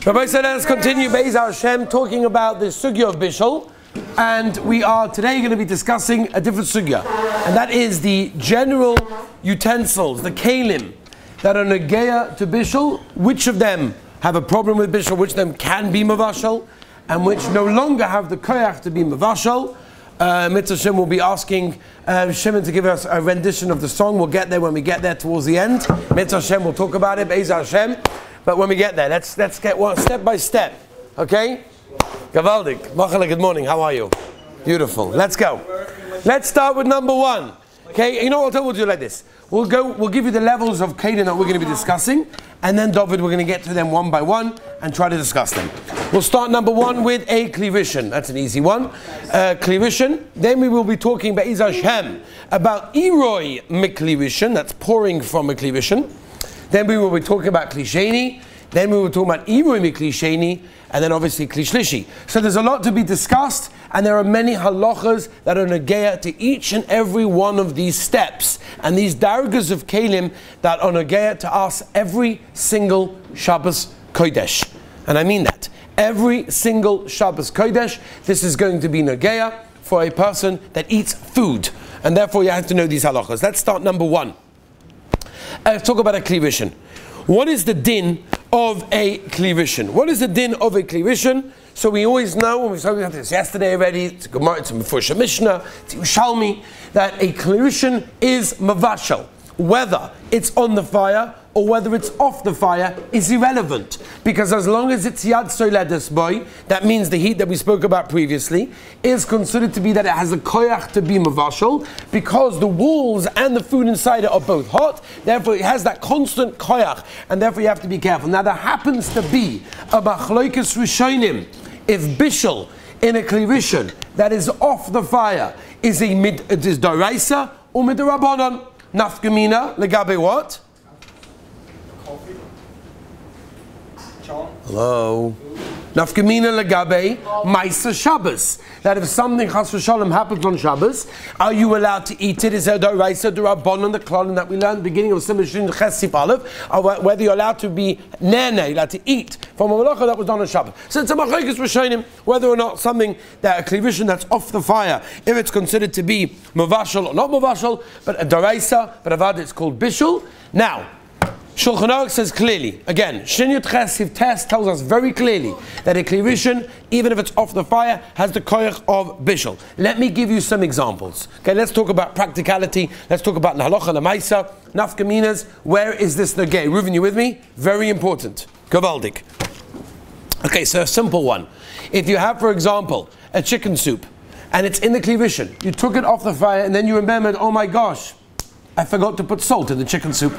Rabbi said, let's continue Be'ez Hashem talking about the sugya of Bishul, and we are today going to be discussing a different sugya, and that is the general utensils, the kelim that are negeya to Bishul. Which of them have a problem with Bishul, which of them can be mavashal, and which no longer have the koyach to be mavashal. Mitzvah Shem will be asking Shimon to give us a rendition of the song. We'll get there when we get there towards the end. Mitzvah Shem will talk about it, Be'ez Hashem. But when we get there, let's get one step by step. Okay? Gavaldik. Machale, good morning. How are you? Beautiful. Let's go. Let's start with number one. Okay? You know what? We'll do like this. We'll give you the levels of Kedim that we're going to be discussing, and then David, we're going to get to them one by one and try to discuss them. We'll start number one with a klivishin. That's an easy one. Klivishin. Then we will be talking about Be'ez Hashem about Iroi miklivishin. That's pouring from a klivishin. Then we will be talking about klisheni. Then we will talk about Iroi miklisheni, and then obviously klishlishi. So there's a lot to be discussed, and there are many halachas that are negeya to each and every one of these steps, and these dargas of kelim that are negeya to us every single Shabbos Kodesh. And I mean that. Every single Shabbos Kodesh, this is going to be negeya for a person that eats food. And therefore you have to know these halachas. Let's start number one. Let's talk about a klivishin. What is the din of a klivishin? What is the din of a klivishin? So we always know, when we talked about this yesterday already, it's a Gemara, it's a Mefusha Mishnah, it's Yerushalmi, that a klivishin is mavashal. Whether it's on the fire or whether it's off the fire is irrelevant, because as long as it's yad soledes boy, that means the heat that we spoke about previously is considered to be that it has a koyach to be mavashal, because the walls and the food inside it are both hot. Therefore, it has that constant koyach, and therefore you have to be careful. Now, there happens to be a machloikes rishonim if bishul in a klivishin that is off the fire is daraisa or midrabanan. Nafkamina legabe what? Hello. Nafkamina legabe Maisa Shabbos. That if something chas v'shalom happens on Shabbos, are you allowed to eat it? Is there daraisa d'rabbanan, the klal that we learned at the beginning of Simon Chesif Aleph, or whether you're allowed to be nene, allowed to eat from a malacha that was done on Shabbos. So it's a machlokes rishonim whether or not something that a klivishin that's off the fire, if it's considered to be mavashal or not mavashal, but a daraisa, but avad it's called bishul. Now, Shulchan Aruch says clearly, again, Shinyut Chesiv Test tells us very clearly that a klivishin, even if it's off the fire, has the koyach of bishul. Let me give you some examples. Okay, let's talk about practicality. Let's talk about Nahalocha Lamaisa, Nafkaminas. Where is this negay? Reuven, you with me? Very important. Gavaldik. Okay, so a simple one. If you have, for example, a chicken soup, and it's in the klivishin, you took it off the fire, and then you remembered, oh my gosh, I forgot to put salt in the chicken soup.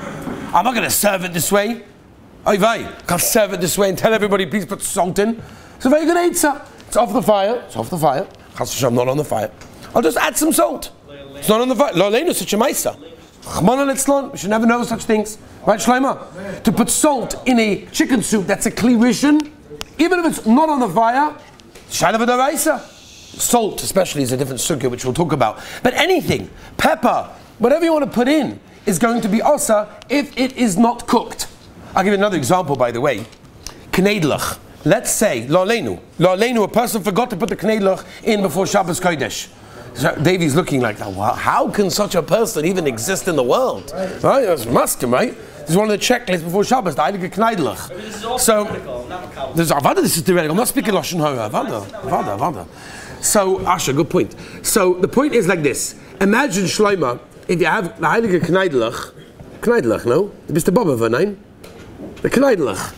I'm not going to serve it this way. I can't serve it this way and tell everybody, please put salt in. It's a very good answer. It's off the fire. It's off the fire. I'm not on the fire. I'll just add some salt. It's not on the fire. Lo leinu such a maisa. We should never know such things. Right, Shlomo? To put salt in a chicken soup, that's a klivishin. Even if it's not on the fire, shalav d'oraisa. Salt, especially, is a different sugya, which we'll talk about. But anything, pepper, whatever you want to put in, is going to be osa if it is not cooked. I'll give you another example, by the way. Kneidlach. Let's say, lo aleinu, a person forgot to put the kneidlach in before Shabbos Kodesh. So Davey's looking like that. Well, how can such a person even exist in the world? Right? That's muskim, right? This is one of the checklists before Shabbos, the Heilige Kneidlach. This is also this is theoretical. I'm not speaking Lashon Hora. Avada. So, Asha, good point. So, the point is like this. Imagine, Shlomo, if you have the Heilige Kneidlach, no? The Mr. Boba, nein? The Kneidlach.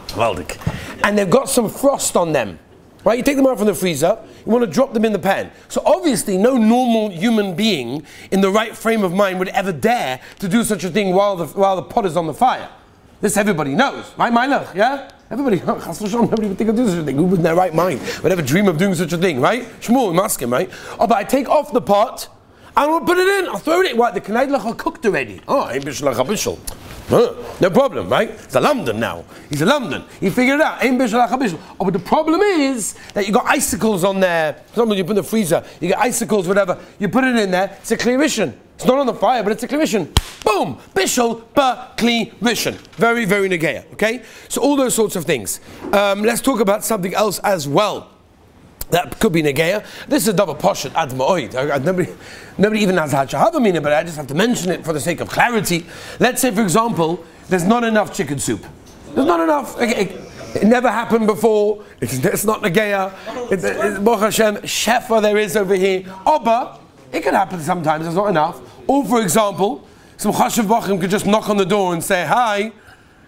Gewaldig. And they've got some frost on them. Right? You take them out from the freezer, you want to drop them in the pan. So obviously no normal human being in the right frame of mind would ever dare to do such a thing while the pot is on the fire. This everybody knows. Right, Meilach? Yeah? Everybody, nobody would think of doing such a thing. Who would in their right mind would ever dream of doing such a thing, right? Shmuel, maskim, right? Oh, but I take off the pot, I won't put it in. I'll throw it in. What? The kneidlach are cooked already. Oh, ein bishul bishul. No problem, right? He's a London now. He's a London. He figured it out. Ein bishul bishul. Oh, but the problem is that you got icicles on there. Sometimes you put in the freezer. You get icicles, whatever. You put it in there. It's a klivishin. It's not on the fire, but it's a kli rishon. Boom! Bishul b'kli rishon. Very, very negeya. Okay? So all those sorts of things. Let's talk about something else as well. That could be negeya. This is a double poshet ad ma'oid. Nobody even has hachahava meaning, but I just have to mention it for the sake of clarity. Let's say, for example, there's not enough chicken soup. There's not enough. It never happened before. It's not negeya. Baruch Hashem, shefa there is over here. But it can happen sometimes. There's not enough. Or, for example, some chashuv bachim could just knock on the door and say hi.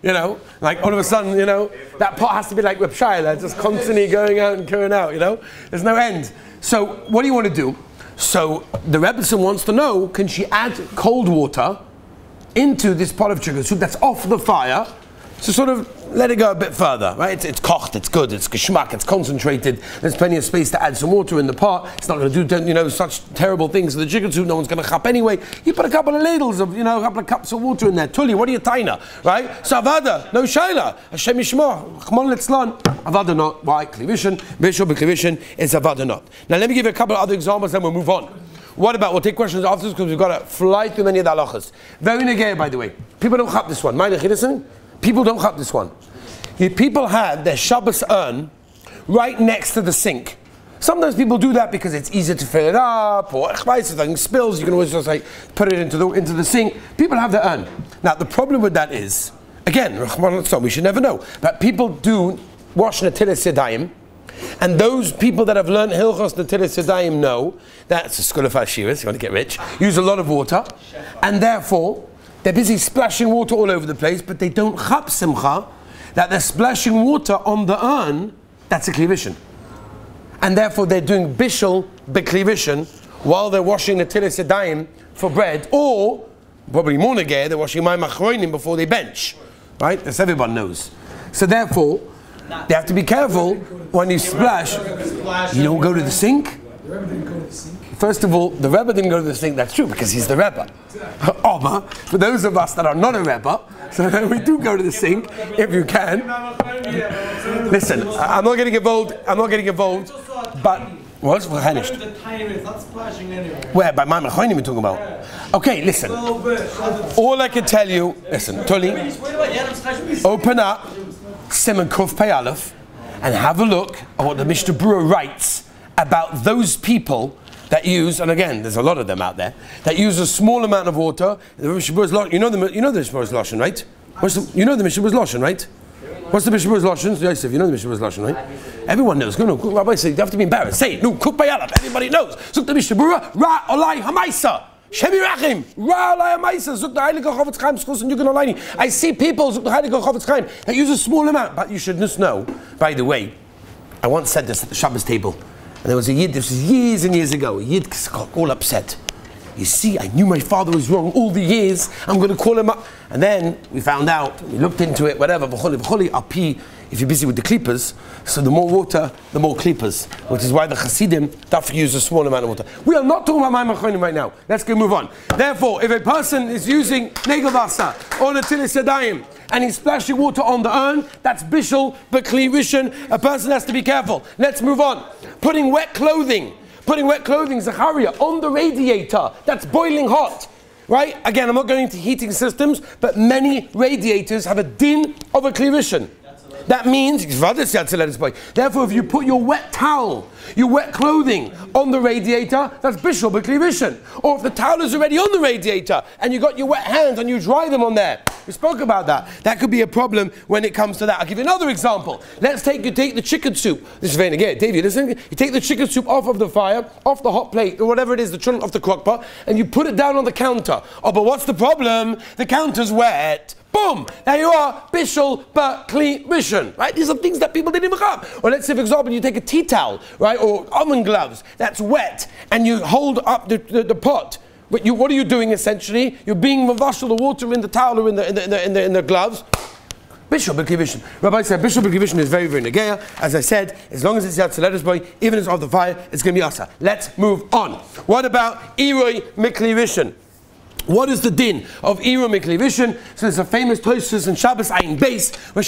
You know, like all of a sudden, you know, that pot has to be like Reb Shaila, just constantly going out and going out, you know. There's no end. So what do you want to do? So the Rebbetzin wants to know, can she add cold water into this pot of chicken soup that's off the fire to sort of let it go a bit further, right? It's kocht, it's good, it's geschmack, it's concentrated. There's plenty of space to add some water in the pot. It's not going to do, you know, such terrible things to the chicken soup. No one's going to chap anyway. You put a couple of ladles of, you know, a couple of cups of water in there. Tuli, what are you taina, right? So avada, no shaila. Hashem yishmor, chmon letzlan. Avada not. Why? Kli rishon, bishul b'kli rishon is avada not. Now let me give you a couple of other examples, then we'll move on. What about, we'll take questions afterwards because we've got to fly through many of the halachas. Very negeya, by the way. People don't chap this one. Mind you listen? People don't chap this one. People have their Shabbos urn right next to the sink. Sometimes people do that because it's easier to fill it up, or if something spills, you can always just like put it into the sink. People have their urn. Now the problem with that is, again, we should never know, but people do wash Netilas Yadayim, and those people that have learned Hilchos Netilas Yadayim know that's a school of Hashiras, you want to get rich, use a lot of water, and therefore they're busy splashing water all over the place, but they don't chap simcha, that they're splashing water on the urn, that's a kli rishon. And therefore they're doing bishul b'kli rishon while they're washing the Netilas Yadayim for bread, or, probably more negeya, they're washing mayim achronim before they bench. Right? As everyone knows. So therefore, they have to be careful when you splash. You don't go to the sink? The Rebbe didn't go to the sink. First of all, the Rebbe didn't go to the sink, that's true, because he's the Rebbe. For those of us that are not a Rebbe, so we do go to the sink, if you can. Listen, I'm not getting involved, but... What? We're finished. Where? By my Mechonim you're talking about? Okay, listen. All I can tell you, listen, Tuli, open up Siman Kuf Pei Aleph and have a look at what the Mishnah Berurah writes about those people that use, and again, there's a lot of them out there, that use a small amount of water. The Mishnah Berurah's, you know the Mishnah Berurah's Lashon, right? You know the Mishnah Berurah's Lashon, right? What's the Mishnah Berurah's Lashon? Yosef, you know the Mishnah Berurah's Lashon, right? Everyone knows. Go, no, Rabbi said, you have to be embarrassed. Say it. No, Kuf Pei Aleph. Everybody knows. Zuk the Mishnah Berurah, Ra Olai Hamaisa. Shemi Rachim, Ra Olai Hamaisa. Zuk the Heilige Chofetz Chaim, Schus and Yugen Olaini. I see people, Zuk the Heilige Chofetz Chaim, that use a small amount. But you should just know, by the way, I once said this at the Shabbos table. And there was a Yid, this was years and years ago, a Yid got all upset. You see, I knew my father was wrong all the years, I'm going to call him up. And then we found out, we looked into it, whatever, if you're busy with the klippers, so the more water, the more klippers, which is why the Hasidim dafka use a small amount of water. We are not talking about mayim achronim right now. Let's go move on. Therefore, if a person is using negelvasa or Netilas Yadayim, and he's splashing water on the urn, that's bishul b'kli rishon. A person has to be careful. Let's move on. Putting wet clothing, Zachariah, on the radiator, that's boiling hot. Right? Again, I'm not going into heating systems, but many radiators have a din of a kli rishon. That means, therefore, if you put your wet towel, your wet clothing on the radiator, that's bishul b'kli rishon. Or if the towel is already on the radiator and you got your wet hands and you dry them on there, we spoke about that. That could be a problem when it comes to that. I'll give you another example. Let's take the chicken soup. This is very again, David. Listen, you take the chicken soup off of the fire, off the hot plate or whatever it is, the chun off the crock pot, and you put it down on the counter. Oh, but what's the problem? The counter's wet. Boom! There you are, bishul b'kli rishon. Right? These are things that people didn't even have. Or let's say, for example, you take a tea towel, right, or oven gloves that's wet, and you hold up the pot. But what are you doing essentially? You're being mavashal the water in the towel or in the gloves. Bishul b'kli rishon. Rabbi said bishul b'kli rishon is very, very negeya. As I said, as long as it's Yatzelet boy, even if it's off the fire, it's going to be asa. Let's move on. What about iroi mikli rishon? What is the din of iroi mikli rishon? So there's a famous Tosfos in Shabbos Ayin Beis where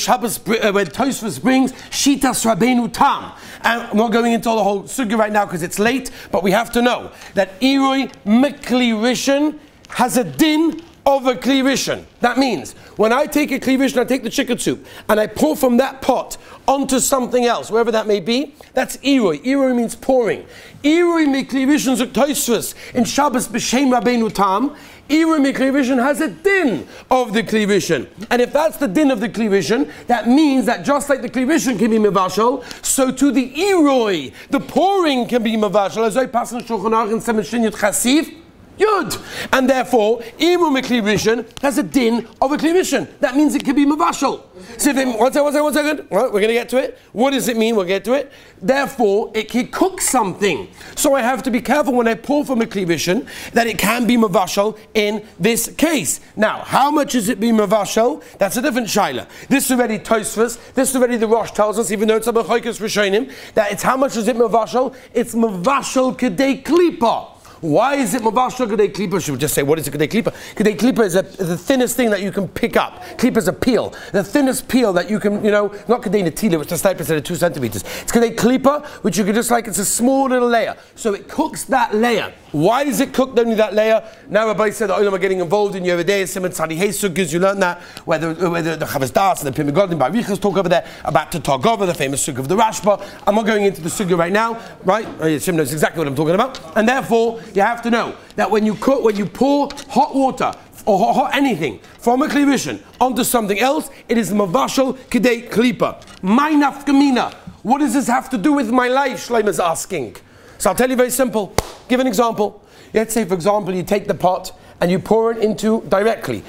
Tosfos brings Shitas Rabbeinu Tam. And I'm not going into the whole sugya right now because it's late, but we have to know that iroi mikli rishon has a din of a kli rishon. That means when I take a kli rishon, I take the chicken soup and I pour from that pot onto something else, wherever that may be, that's irui. Irui means pouring. Irui mikli rishon zuk Tosfos in Shabbos b'shem Rabbeinu Tam. Irui mikli rishon has a din of the kli rishon. And if that's the din of the kli rishon, that means that just like the kli rishon can be mevashal, so to the irui, the pouring can be mevashal. As I pass on Shulchan Aruch in Semen Shin Yud Chasif, Yud. And therefore, Imu Mikli Rishon has a din of a Kli Rishon. That means it can be Mavashal. So then, one second. Right, we're going to get to it. What does it mean? We'll get to it. Therefore, it can cook something. So I have to be careful when I pour from a Kli Rishon that it can be Mavashal in this case. Now, how much is it being Mavashal? That's a different shaila. This is already Tosfos. This is already the Rosh tells us, even though it's a B'choikos Rishonim, that it's how much is it Mavashal? It's Mavashal Kedei Klipa. Why is it mavashal kedei klipa? Should we just say, what is a kedei klipa? Kedei klipa is the thinnest thing that you can pick up. Klipa is a peel. The thinnest peel that you can, not kedei netila, which the sniper said at 2 centimeters. It's kedei klipa, which you can just it's a small little layer. So it cooks that layer. Why does it cook only that layer? Now Rabbi said that Olam are getting involved in your day, Simon Tzadi Sukkahs, you learned that, whether the Chavos Das and the Pimigodim by Riches talk over there, about the Targova, the famous Sukkah of the Rashba. I'm not going into the Sukkah right now, right? Shim knows exactly what I'm talking about. And therefore, you have to know that when you cook, when you pour hot water or hot anything from a Kli Rishon onto something else, it is mavashal kedei klipa. My nafkamina. What does this have to do with my life? Shlomo is asking. So I'll tell you very simple. Give an example. Let's say, for example, you take the pot and you pour it directly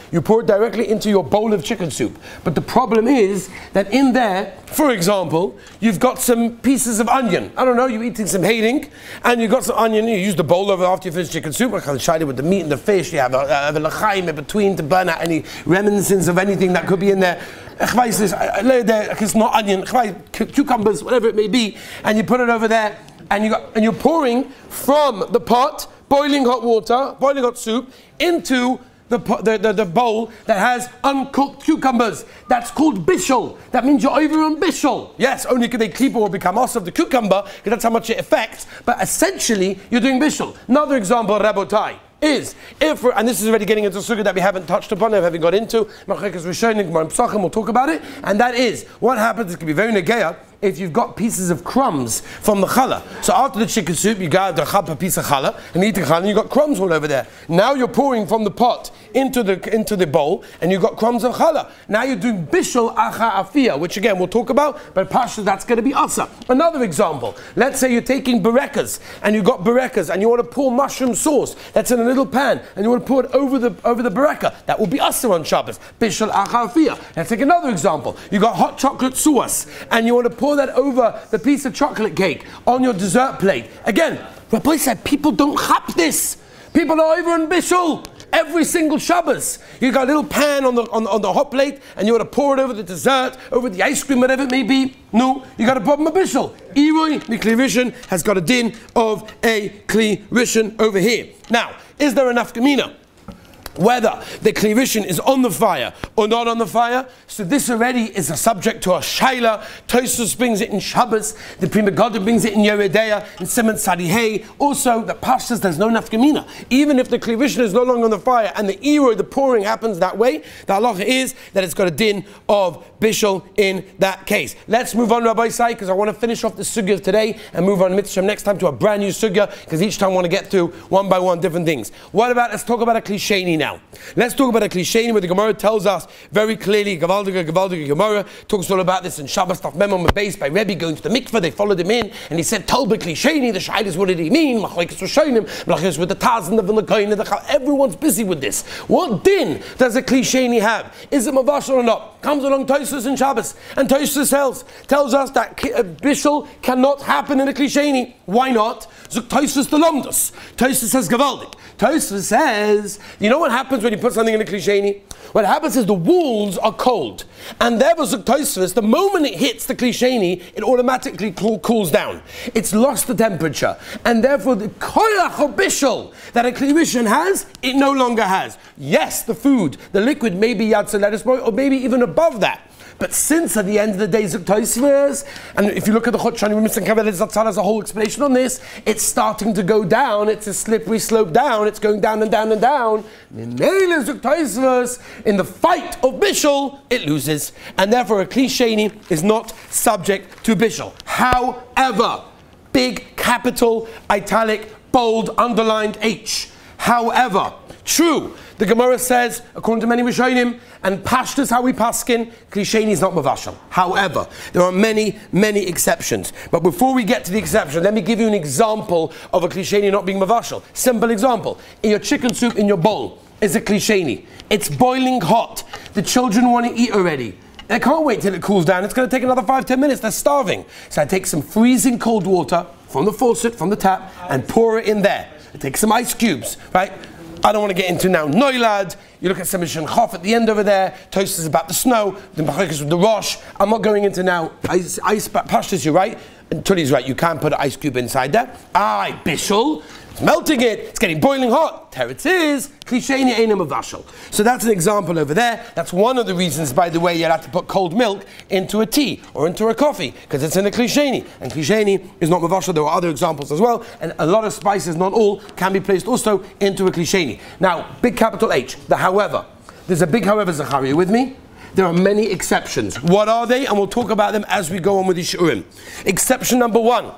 into your bowl of chicken soup. But the problem is that in there, for example, you've got some pieces of onion. I don't know, you're eating some hating, and you've got some onion, you use the bowl over after you finish chicken soup, like I with the meat and the fish, you have a l'chaim in between to burn out any reminiscence of anything that could be in there. It's not onion, cucumbers, whatever it may be, and you put it over there, and you're pouring from the pot, boiling hot water, boiling hot soup, into the bowl that has uncooked cucumbers. That's called Bishul. That means you're over on Bishul. Yes, only could they keep or become us of the cucumber, because that's how much it affects, but essentially, you're doing Bishul. Another example, Rabotai, is, and this is already getting into sukkah that we haven't touched upon, haven't got into, we'll talk about it, and that is, what happens, it can be very negeya, if you've got pieces of crumbs from the challah. So after the chicken soup, you got a piece of challah, and eat the challah, and you've got crumbs all over there. Now you're pouring from the pot into the bowl, and you've got crumbs of challah. Now you're doing bishul acha afia, which again we'll talk about, but pasha, that's going to be asa. Another example, let's say you're taking berekas, and you've got berekas, and you want to pour mushroom sauce that's in a little pan, and you want to pour it over the bereka. That will be asa on Shabbos. Bishul acha afia. Let's take another example. You've got hot chocolate sauce, and you want to pour that over the piece of chocolate cake on your dessert plate. Again, Rabbi said people don't chap this. People are over in Bishul every single Shabbos. You got a little pan on the hot plate, and you want to pour it over the dessert, over the ice cream, whatever it may be. No, you got a problem with Bishul. Irui Mikli Rishon has got a din of a Kli Rishon over here. Now, is there enough Gemina? Whether the Kli Rishon is on the fire or not on the fire, so this already is a subject to a shaila. Tosfos brings it in Shabbos, the Pri Megadim brings it in Yeredeya, in Simon Tzadi. Also, the pashtas, there's no nafkamina. Even if the Kli Rishon is no longer on the fire and the iro, the pouring happens that way, the halacha is that it's got a din of bishul in that case. Let's move on, Rabbi Sai, because I want to finish off the sugya today and move on mitzvah next time to a brand new sugya, because each time I want to get through one by one different things. Let's talk about a klisheni now. Let's talk about a klisheni where the Gemara tells us very clearly, Gavaldiga Gemara talks all about this in Shabbos Taf Mem on the base by Rebbe going to the mikveh. They followed him in and he said, Tolba klisheni, the shayla is what did he mean? Machlokes Rishonim, Machlokes with the Taz and the Vilnakoyin, everyone's busy with this. What din does a klisheni have? Is it mavashal or not? Comes along Tosfos in Shabbos, and Tosfos tells us that bishul cannot happen in a klisheni. Why not? Zuk Tosfos the Lomdos. Tosfos says Gavaldik. Tosfos says, you know what happens when you put something in a klisheni? What happens is the walls are cold, and therefore Zuk Tosfos, the moment it hits the klisheni, it automatically cools down. It's lost the temperature, and therefore the koyach of bishul that a Kli Rishon has, it no longer has. Yes, the food, the liquid may be yad lettuce, or maybe even above that. But since at the end of the day, Tosfos, and if you look at the Chut Shani, Zatzal has a whole explanation on this, it's starting to go down, it's a slippery slope down, it's going down and down and down. In the fight of Bishul, it loses. And therefore a Kli Sheni is not subject to Bishul. However, big, capital, italic, bold, underlined H. However, true, the Gemara says, according to many Rishonim, and Pashtas how we paskin, Kli Sheni is not mavashal. However, there are many, many exceptions. But before we get to the exception, let me give you an example of a Kli Sheni not being mavashal. Simple example. In your chicken soup in your bowl is a Kli Sheni. It's boiling hot. The children want to eat already. They can't wait till it cools down. It's going to take another 5-10 minutes. They're starving. So I take some freezing cold water from the faucet, from the tap, and pour it in there. I take some ice cubes, right? I don't want to get into now Noilad. You look at some Mishan Chof at the end over there. Toast is about the snow. The Machlokas with the Rosh. I'm not going into now ice Pashtas, you're right. And Tuli's right. You can't put an ice cube inside there. Aye, Bishul. It's melting it. It's getting boiling hot. Teretz is Kli Sheni Einam Mavashal. So that's an example over there. That's one of the reasons, by the way, you have to put cold milk into a tea or into a coffee because it's in a Kli Sheni. And Kli Sheni is not Mavashal. There are other examples as well. And a lot of spices, not all, can be placed also into a Kli Sheni. Now, big capital H. The however. There's a big however, Zachariah, with me? There are many exceptions. What are they? And we'll talk about them as we go on with the Shurim. Exception number 1.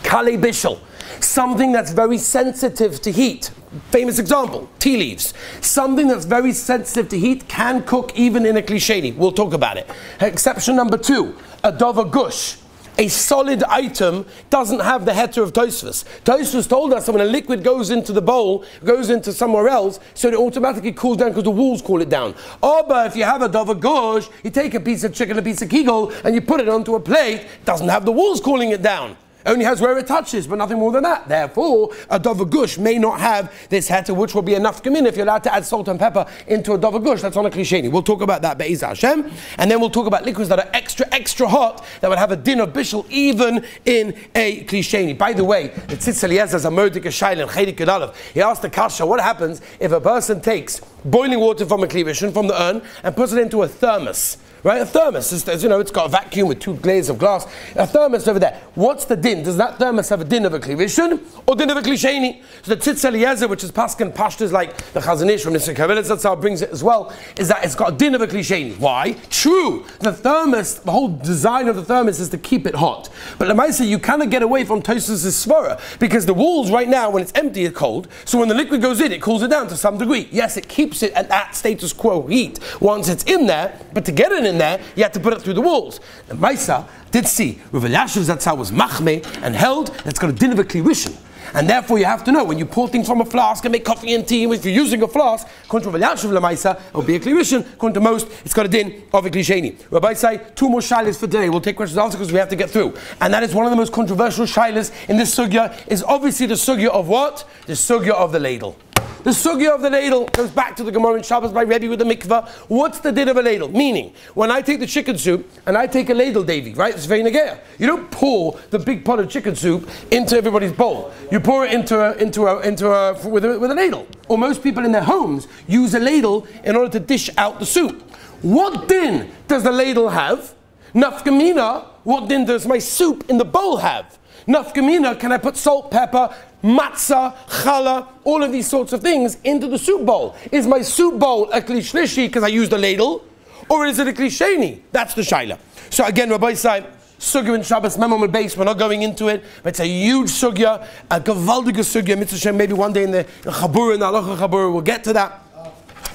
Kale Bishul. Something that's very sensitive to heat. Famous example, tea leaves. Something that's very sensitive to heat can cook even in a Kli Sheni. We'll talk about it. Exception number 2, a dova gush. A solid item doesn't have the heter of Tosfos. Tosfos told us that when a liquid goes into the bowl, goes into somewhere else, so it automatically cools down because the walls cool it down. Oh, but if you have a dova gush, you take a piece of chicken, a piece of kigel, and you put it onto a plate, it doesn't have the walls cooling it down. Only has where it touches, but nothing more than that. Therefore, a dova gush may not have this heter, which will be enough to come in if you're allowed to add salt and pepper into a dova gush. That's on a Kli Sheni. We'll talk about that, Be'ez Hashem. And then we'll talk about liquids that are extra, extra hot, that would have a din of bishul even in a Kli Sheni. By the way, the Tzitz Eliezer is a Modik Shail and Chedik Yudalev. He asked the Kasha, what happens if a person takes boiling water from a Kli Rishon, from the urn, and puts it into a thermos? Right, a thermos, as you know, it's got a vacuum with 2 layers of glass. A thermos over there. What's the din? Does that thermos have a din of a Kli Rishon or din of a Kli Sheni? So the Tzitz Eliezer, which is Paskan Pashtas like the Chazon Ish from Nisr Kavelis, that's how it brings it as well, is that it's got a din of a Kli Sheni. Why? True, the thermos, the whole design of the thermos is to keep it hot. But Lamaisa, you cannot get away from Tosfos' svara because the walls right now, when it's empty, are cold. So when the liquid goes in, it cools it down to some degree. Yes, it keeps it at that status quo heat once it's in there, but to get it in there, you have to put it through the walls. The Maisa did see Rav Elyashiv Zatzal was machmeh and held that it's got a din of a Kli Rishon. And therefore you have to know, when you pour things from a flask and make coffee and tea, if you're using a flask, according to Rav Elyashiv Lamaisa, it will be a Kli Rishon. According to most, it's got a din of a Kli Sheni. Rabbi say 2 more shilas for today. We'll take questions after because we have to get through. And that is one of the most controversial shilas in this sugya, is obviously the sugya of what? The sugya of the ladle. The sugya of the ladle goes back to the Gemara in Shabbos by Rebbe with the mikvah. What's the din of a ladle? Meaning, when I take the chicken soup and I take a ladle, Davy, right? It's very negaya. You don't pour the big pot of chicken soup into everybody's bowl. You pour it with a ladle. Or most people in their homes use a ladle in order to dish out the soup. What din does the ladle have? Nafkamina, what din does my soup in the bowl have? Nafkamina, can I put salt, pepper, matzah, challah, all of these sorts of things into the soup bowl? Is my soup bowl a Kli Shlishi because I used a ladle? Or is it a Kli Sheni? That's the shaila. So again, Rabbi say, sugya in Shabbos, Memam base, we're not going into it, but it's a huge sugya, a gavaldige sugya, mitzvah, maybe one day in the Chabura, in the Halacha Chabura, we'll get to that.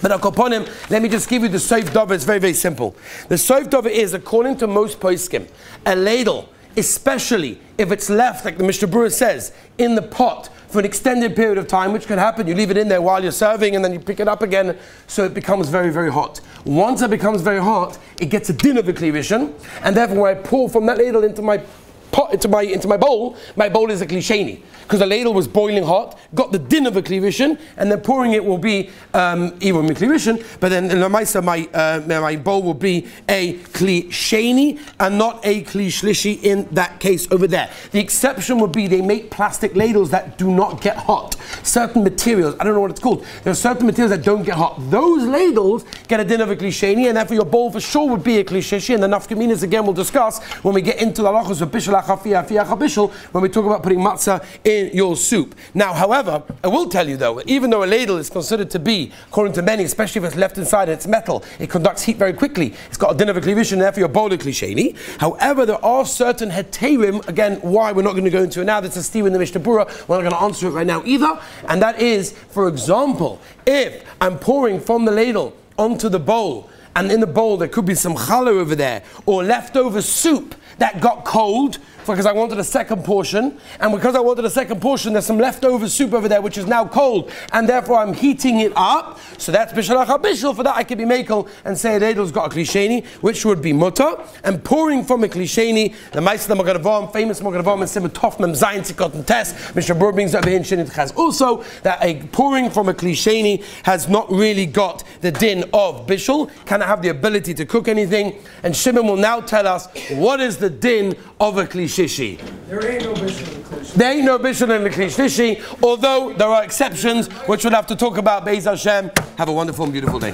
But Akoponim, let me just give you the Soif Dova. It's very, very simple. The Soif Dova is, according to most poskim, a ladle, especially if it's left, like the Mishnah Berurah says, in the pot for an extended period of time, which can happen. You leave it in there while you're serving and then you pick it up again, so it becomes very, very hot. Once it becomes very hot, it gets a din of a Kli Rishon, and therefore when I pour from that ladle into my pot, into my bowl is a kli sheni. Because the ladle was boiling hot, got the din of a kli rishon, and then pouring it will be even kli rishon, but then my bowl will be a kli sheni and not a kli shlishi in that case over there. The exception would be they make plastic ladles that do not get hot. Certain materials, I don't know what it's called, there are certain materials that don't get hot. Those ladles get a din of a kli sheni, and therefore your bowl for sure would be a kli shishi, and the nafkaminas again we'll discuss when we get into the halachos of bishul achafiyah bishul, when we talk about putting matzah in your soup. Now, however, I will tell you though, even though a ladle is considered to be, according to many, especially if it's left inside and it's metal, it conducts heat very quickly. It's got a din of a kli rishon, and therefore your bowl of kli sheni. However, there are certain heterim, again, why we're not going to go into it now, that's a steam in the Mishnah Berurah, we're not going to answer it right now either, and that is, for example, if I'm pouring from the ladle onto the bowl, and in the bowl there could be some challah over there, or leftover soup that got cold, because I wanted a second portion, and because I wanted a second portion, there's some leftover soup over there which is now cold, and therefore I'm heating it up. So that's bishul bishul. For that I could be makel and say a ladle's got a kli sheni, which would be mutter. And pouring from a kli sheni, the Meister Magen Avraham, famous Magen Avraham, and Simon Tov Mem Zayin Tzikot and Tes, Mishnah Berurah brings over here in Shinit Chaz also that a pouring from a kli sheni has not really got the din of bishul, cannot have the ability to cook anything. And Shimon will now tell us what is the din of a kli shishi. There ain't no bishul in the kli shishi. There ain't no bishul in the kli shishi, although there are exceptions which we'll have to talk about. Be'ez Hashem. Have a wonderful and beautiful day.